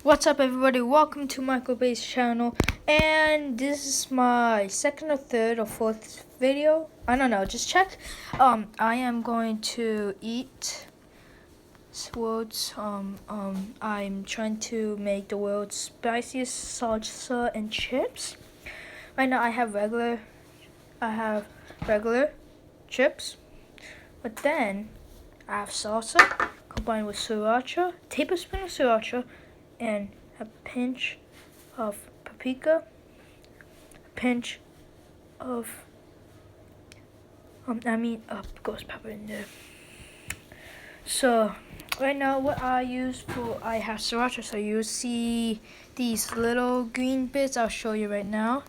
What's up, everybody? Welcome to Michael Bay's channel, and this is my second or third or fourth video. I don't know, just check. I am going to eat world's I'm trying to make the world's spiciest salsa and chips. Right now I have regular chips, but then I have salsa combined with sriracha, tablespoon of sriracha, and a pinch of paprika, a pinch of ghost pepper in there. So right now what I use for, I have sriracha, so you see these little green bits. I'll show you right now.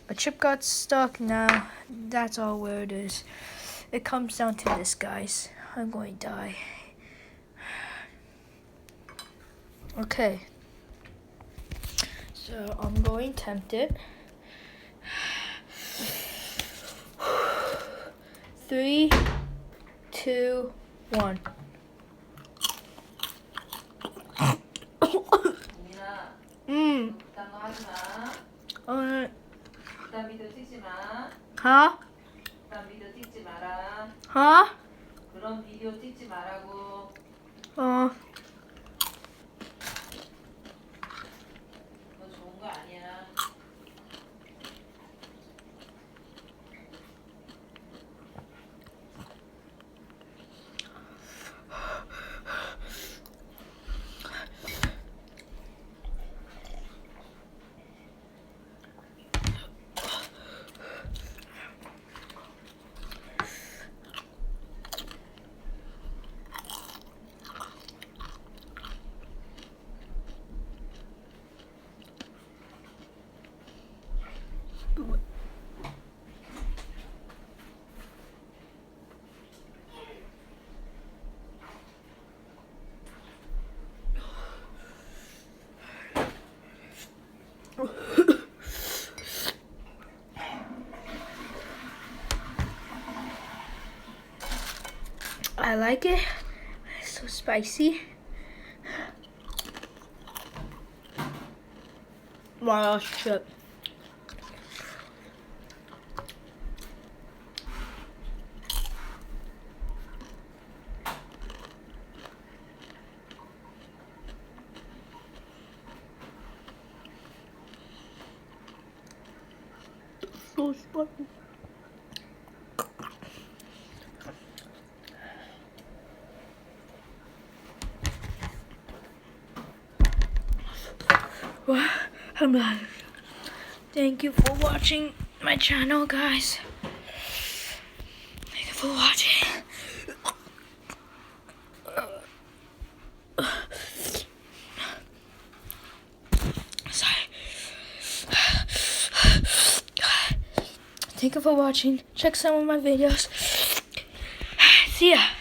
A chip got stuck. Now that's all where it is. It comes down to this, guys. I'm going to die. Okay, so I'm going tempted. 3, 2, 1. Huh? Huh? 그런 비디오 찍지 말라고. 어. 너 좋은 거 아니야. I like it. It's so spicy. Wow, shit. So spicy. Well, I'm done. Thank you for watching my channel, guys. Thank you for watching. Sorry. Thank you for watching. Check some of my videos. See ya.